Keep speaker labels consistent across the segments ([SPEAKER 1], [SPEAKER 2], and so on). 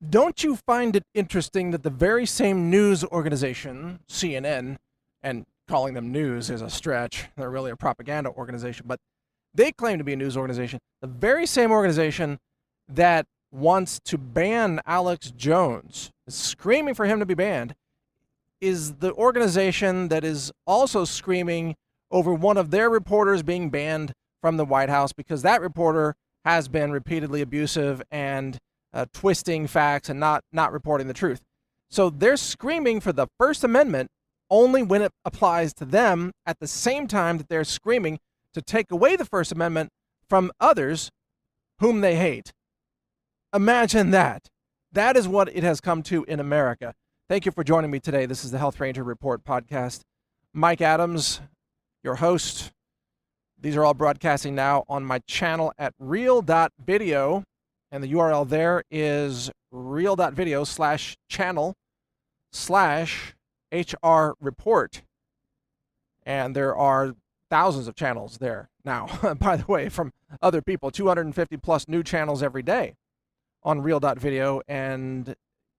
[SPEAKER 1] Don't you find it interesting that the very same news organization, CNN, and calling them news is a stretch, they're really a propaganda organization, but they claim to be a news organization, the very same organization that wants to ban Alex Jones, is screaming for him to be banned, is the organization that is also screaming over one of their reporters being banned from the White House because that reporter has been repeatedly abusive and twisting facts and not reporting the truth. So they're screaming for the First Amendment only when it applies to them at the same time that they're screaming to take away the First Amendment from others whom they hate. Imagine that. That is what it has come to in America. Thank you for joining me today. This is the Health Ranger Report podcast. Mike Adams, your host. These are all broadcasting now on my channel at real.video. And the URL there is real.video/channel/HR report. And there are thousands of channels there now, by the way, from other people, 250 plus new channels every day on real.video. And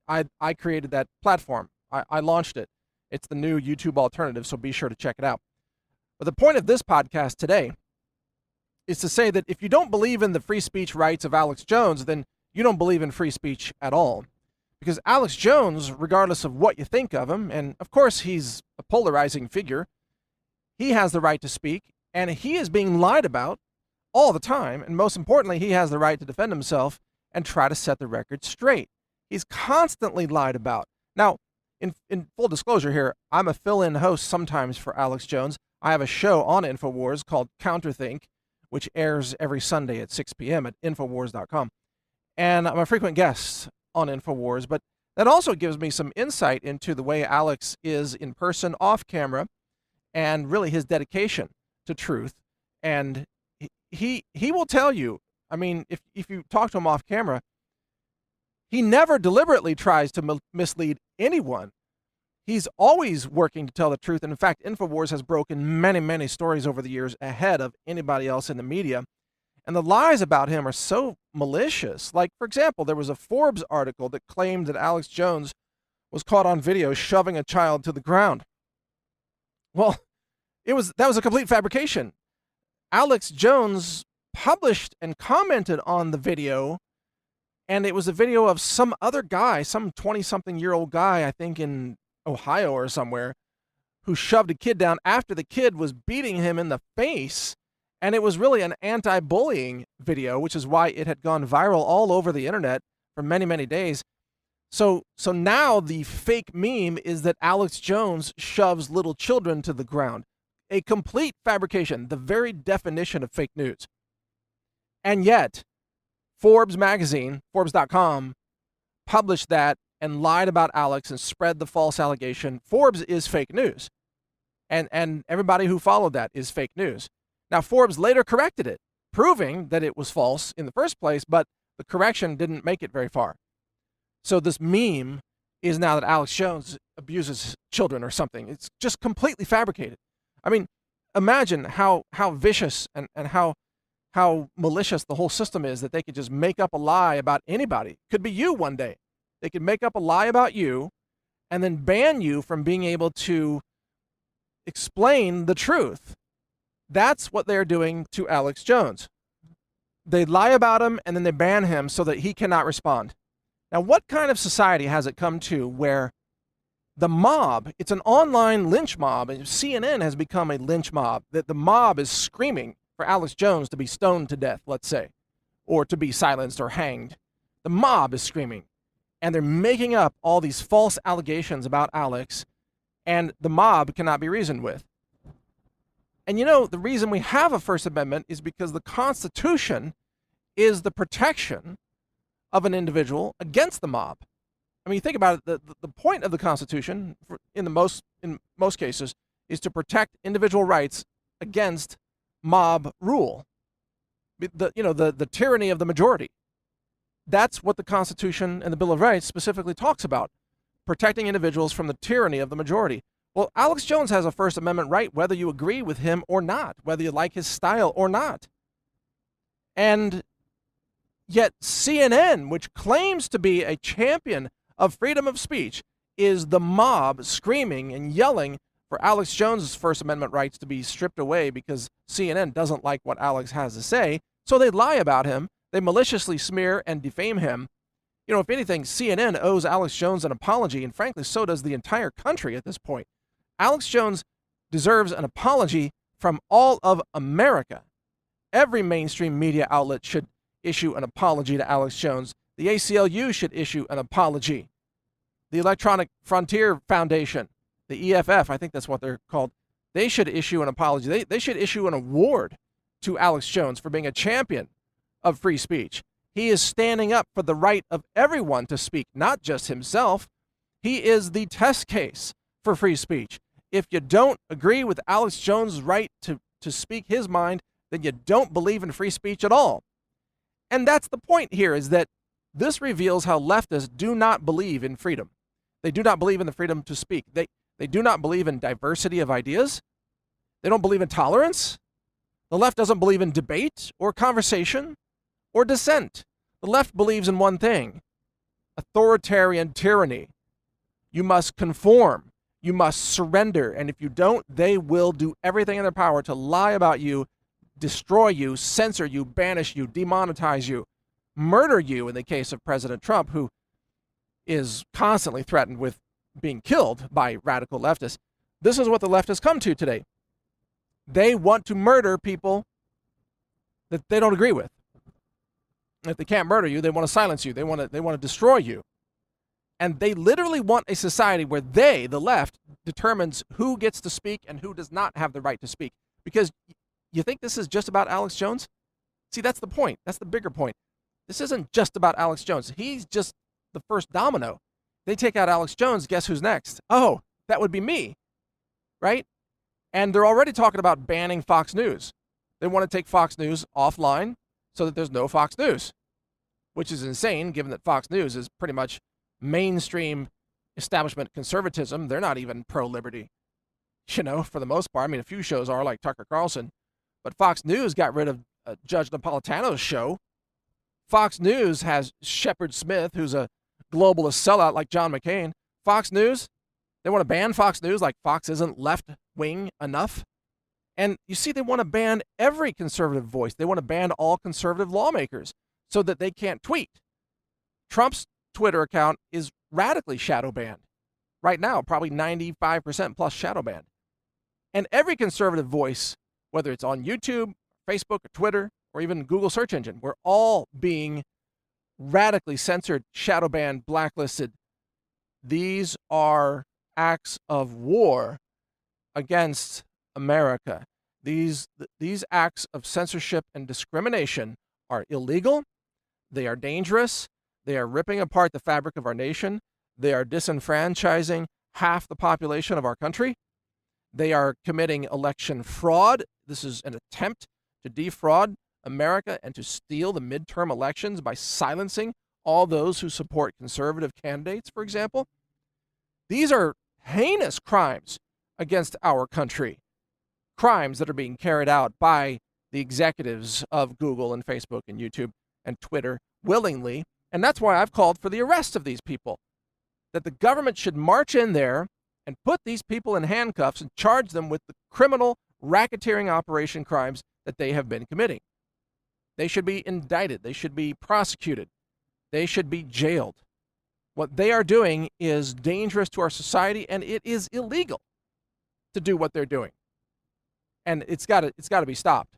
[SPEAKER 1] I created that platform. I launched it. It's the new YouTube alternative, so be sure to check it out. But the point of this podcast today is to say that if you don't believe in the free speech rights of Alex Jones, then you don't believe in free speech at all. Because Alex Jones, regardless of what you think of him, and of course he's a polarizing figure, he has the right to speak, and he is being lied about all the time, and most importantly, he has the right to defend himself and try to set the record straight. He's constantly lied about. Now, in full disclosure here, I'm a fill-in host sometimes for Alex Jones. I have a show on InfoWars called Counterthink, which airs every Sunday at 6 p.m. at Infowars.com. And I'm a frequent guest on Infowars, but that also gives me some insight into the way Alex is in person, off camera, and really his dedication to truth. And he will tell you, I mean, if you talk to him off camera, he never deliberately tries to mislead anyone. He's always working to tell the truth. And in fact, InfoWars has broken many, many stories over the years ahead of anybody else in the media. And the lies about him are so malicious. Like, for example, there was a Forbes article that claimed that Alex Jones was caught on video shoving a child to the ground. Well, that was a complete fabrication. Alex Jones published and commented on the video, and it was a video of some other guy, some 20-something-year-old guy, I think in Ohio or somewhere, who shoved a kid down after the kid was beating him in the face. And it was really an anti-bullying video, which is why it had gone viral all over the internet for many, many days. So now the fake meme is that Alex Jones shoves little children to the ground. A complete fabrication, the very definition of fake news. And yet, Forbes magazine, Forbes.com, published that and lied about Alex and spread the false allegation. Forbes is fake news. And everybody who followed that is fake news. Now, Forbes later corrected it, proving that it was false in the first place, but the correction didn't make it very far. So this meme is now that Alex Jones abuses children or something. It's just completely fabricated. I mean, imagine how vicious and how malicious the whole system is, that they could just make up a lie about anybody. Could be you one day. They could make up a lie about you and then ban you from being able to explain the truth. That's what they're doing to Alex Jones. They lie about him and then they ban him so that he cannot respond. Now, what kind of society has it come to where the mob, it's an online lynch mob, and CNN has become a lynch mob, that the mob is screaming for Alex Jones to be stoned to death, let's say, or to be silenced or hanged. The mob is screaming, and they're making up all these false allegations about Alex, and the mob cannot be reasoned with. And you know, the reason we have a First Amendment is because the Constitution is the protection of an individual against the mob. I mean, think about it. The point of the Constitution, in most cases, is to protect individual rights against mob rule. The tyranny of the majority. That's what the Constitution and the Bill of Rights specifically talks about, protecting individuals from the tyranny of the majority. Well, Alex Jones has a First Amendment right, whether you agree with him or not, whether you like his style or not. And Yet CNN, which claims to be a champion of freedom of speech, is the mob screaming and yelling for Alex Jones' First Amendment rights to be stripped away because CNN doesn't like what Alex has to say. So they lie about him. They maliciously smear and defame him. You know, if anything, CNN owes Alex Jones an apology, and frankly, so does the entire country at this point. Alex Jones deserves an apology from all of America. Every mainstream media outlet should issue an apology to Alex Jones. The ACLU should issue an apology. The Electronic Frontier Foundation, the EFF, I think that's what they're called, they should issue an apology. They should issue an award to Alex Jones for being a champion of free speech. He is standing up for the right of everyone to speak, not just himself. He is the test case for free speech. If you don't agree with Alex Jones' right to speak his mind, then you don't believe in free speech at all. And that's the point here, is that this reveals how leftists do not believe in freedom. They do not believe in the freedom to speak. They do not believe in diversity of ideas. They don't believe in tolerance. The left doesn't believe in debate or conversation or dissent. The left believes in one thing: authoritarian tyranny. You must conform. You must surrender. And if you don't, they will do everything in their power to lie about you, destroy you, censor you, banish you, demonetize you, murder you in the case of President Trump, who is constantly threatened with being killed by radical leftists. This is what the left has come to today. They want to murder people that they don't agree with. If they can't murder you, they want to silence you. They want to destroy you. And they literally want a society where they, the left, determines who gets to speak and who does not have the right to speak. Because you think this is just about Alex Jones? See, that's the point. That's the bigger point. This isn't just about Alex Jones. He's just the first domino. They take out Alex Jones, guess who's next? Oh, that would be me, right? And they're already talking about banning Fox News. They want to take Fox News offline so that there's no Fox News, which is insane given that Fox News is pretty much mainstream establishment conservatism. They're not even pro-liberty, you know, for the most part. I mean, a few shows are, like Tucker Carlson, but Fox News got rid of Judge Napolitano's show. Fox News has Shepard Smith, who's a globalist sellout like John McCain. Fox News, they want to ban Fox News like Fox isn't left-wing enough. And you see, they want to ban every conservative voice. They want to ban all conservative lawmakers so that they can't tweet. Trump's Twitter account is radically shadow banned. Right now, probably 95% plus shadow banned. And every conservative voice, whether it's on YouTube, Facebook, or Twitter, or even Google search engine, we're all being radically censored, shadow banned, blacklisted. These are acts of war against America. These acts of censorship and discrimination are illegal. They are dangerous. They are ripping apart the fabric of our nation. They are disenfranchising half the population of our country. They are committing election fraud. This is an attempt to defraud America and to steal the midterm elections by silencing all those who support conservative candidates, for example. These are heinous crimes against our country, crimes that are being carried out by the executives of Google and Facebook and YouTube and Twitter willingly. And that's why I've called for the arrest of these people, that the government should march in there and put these people in handcuffs and charge them with the criminal racketeering operation crimes that they have been committing. They should be indicted. They should be prosecuted. They should be jailed. What they are doing is dangerous to our society, and it is illegal to do what they're doing. And it's got to be stopped.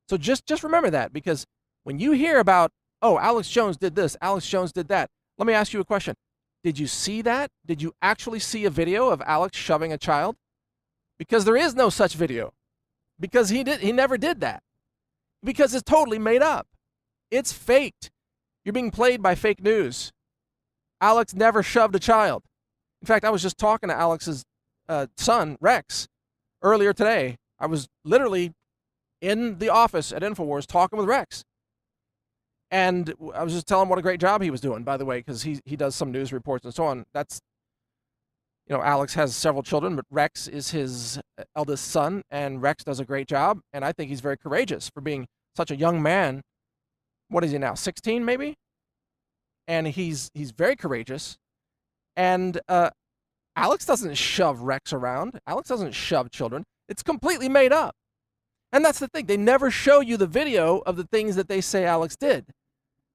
[SPEAKER 1] So just remember that, because when you hear about, oh, Alex Jones did this, Alex Jones did that, let me ask you a question. Did you see that? Did you actually see a video of Alex shoving a child? Because there is no such video. Because he never did that. Because it's totally made up. It's faked. You're being played by fake news. Alex never shoved a child. In fact, I was just talking to Alex's son, Rex, earlier today. I was literally in the office at InfoWars talking with Rex. And I was just telling him what a great job he was doing, by the way, because he does some news reports and so on. That's, you know, Alex has several children, but Rex is his eldest son, and Rex does a great job. And I think he's very courageous for being such a young man What is he now, 16 maybe? And he's very courageous. And Alex doesn't shove Rex around. Alex doesn't shove children. It's completely made up. And that's the thing. They never show you the video of the things that they say Alex did.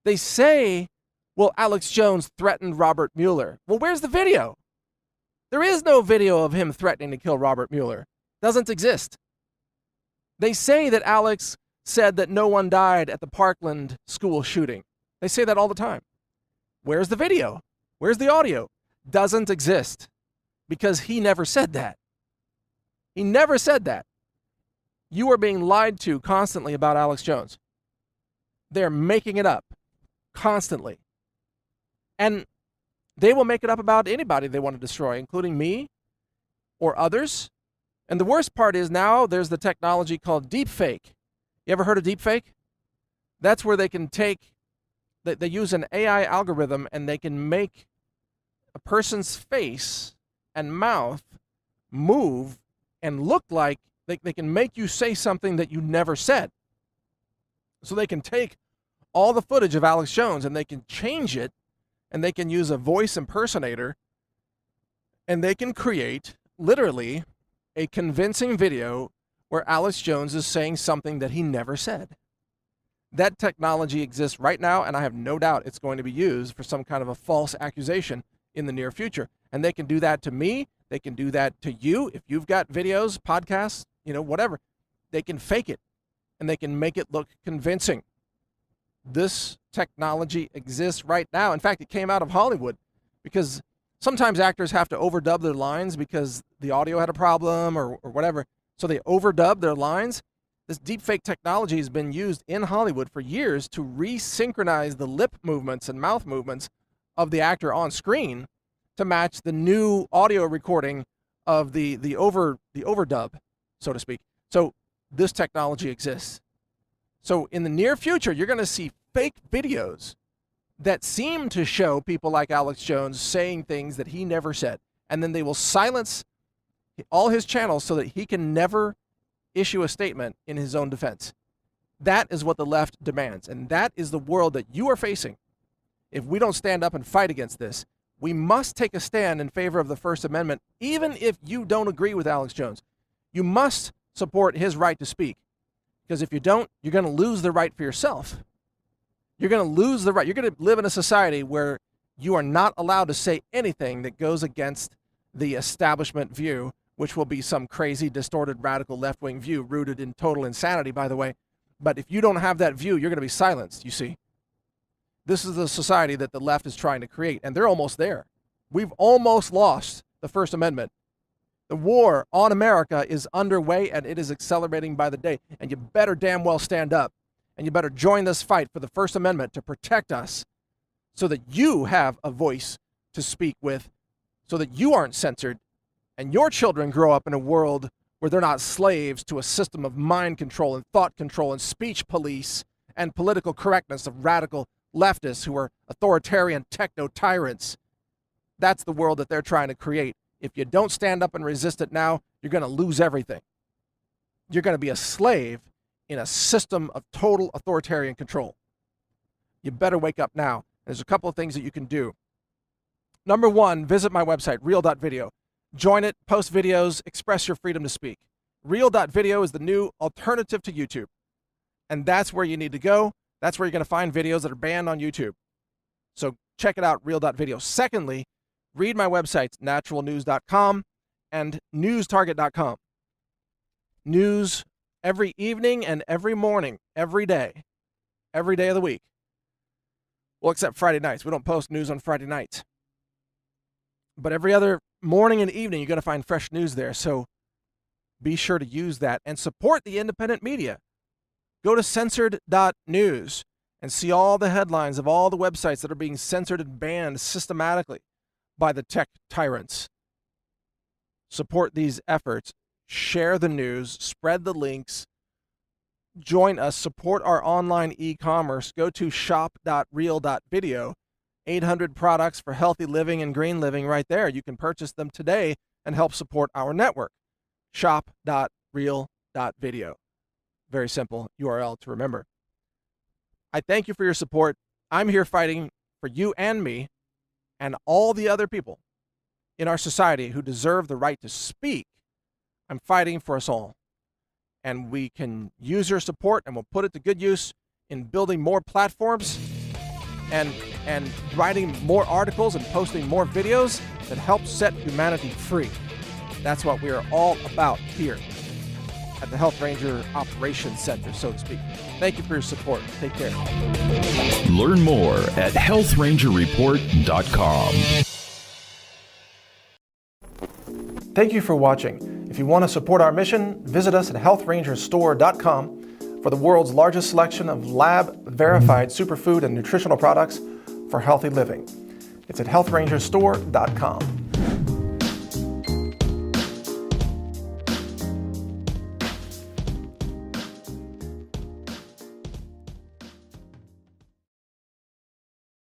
[SPEAKER 1] They say, well, Alex Jones threatened Robert Mueller. Well, where's the video? There is no video of him threatening to kill Robert Mueller. Doesn't exist. They say that Alex said that no one died at the Parkland school shooting. They say that all the time. Where's the video? Where's the audio? Doesn't exist. Because he never said that. He never said that. You are being lied to constantly about Alex Jones. They're making it up constantly. And they will make it up about anybody they want to destroy, including me or others. And the worst part is now there's the technology called deepfake. You ever heard of deepfake? That's where they can they use an AI algorithm and they can make a person's face and mouth move and look like they can make you say something that you never said. So they can take all the footage of Alex Jones and they can change it, and they can use a voice impersonator, and they can create literally a convincing video where Alex Jones is saying something that he never said. That technology exists right now, and I have no doubt it's going to be used for some kind of a false accusation in the near future. And they can do that to me. They can do that to you. If you've got videos, podcasts, whatever, they can fake it and they can make it look convincing. This technology exists right now. In fact, it came out of Hollywood because sometimes actors have to overdub their lines because the audio had a problem or whatever. So they overdub their lines. This deepfake technology has been used in Hollywood for years to resynchronize the lip movements and mouth movements of the actor on screen to match the new audio recording of the overdub, so to speak. So this technology exists. So in the near future, you're going to see fake videos that seem to show people like Alex Jones saying things that he never said. And then they will silence all his channels so that he can never issue a statement in his own defense. That is what the left demands. And that is the world that you are facing. If we don't stand up and fight against this, we must take a stand in favor of the First Amendment, even if you don't agree with Alex Jones. You must support his right to speak. Because if you don't, you're going to lose the right for yourself. You're going to lose the right. You're going to live in a society where you are not allowed to say anything that goes against the establishment view, which will be some crazy, distorted, radical left-wing view rooted in total insanity, by the way. But if you don't have that view, you're going to be silenced, you see. This is the society that the left is trying to create, and they're almost there. We've almost lost the First Amendment. The war on America is underway, and it is accelerating by the day. And you better damn well stand up, and you better join this fight for the First Amendment to protect us so that you have a voice to speak with, so that you aren't censored, and your children grow up in a world where they're not slaves to a system of mind control and thought control and speech police and political correctness of radical leftists who are authoritarian techno-tyrants. That's the world that they're trying to create. If you don't stand up and resist it now, you're going to lose everything. You're going to be a slave in a system of total authoritarian control. You better wake up now. There's a couple of things that you can do. Number one, visit my website, real.video. Join it, post videos, express your freedom to speak. Real.video is the new alternative to YouTube. And that's where you need to go. That's where you're going to find videos that are banned on YouTube. So check it out, real.video. Secondly, read my websites, naturalnews.com and newstarget.com. News every evening and every morning, every day of the week. Well, except Friday nights. We don't post news on Friday nights. But every other morning and evening, you're going to find fresh news there. So be sure to use that and support the independent media. Go to censored.news and see all the headlines of all the websites that are being censored and banned systematically by the tech tyrants. Support these efforts. Share the news. Spread the links. Join us. Support our online e-commerce. Go to shop.real.video. 800 products for healthy living and green living right there. You can purchase them today and help support our network. Shop.real.video. Very simple URL to remember. I thank you for your support. I'm here fighting for you and me and all the other people in our society who deserve the right to speak. I'm fighting for us all. And we can use your support, and we'll put it to good use in building more platforms and writing more articles and posting more videos that help set humanity free. That's what we are all about here at the Health Ranger Operations Center, so to speak. Thank you for your support. Take care.
[SPEAKER 2] Learn more at healthrangerreport.com.
[SPEAKER 1] Thank you for watching. If you want to support our mission, visit us at healthrangerstore.com for the world's largest selection of lab-verified superfood and nutritional products for healthy living. It's at healthrangerstore.com.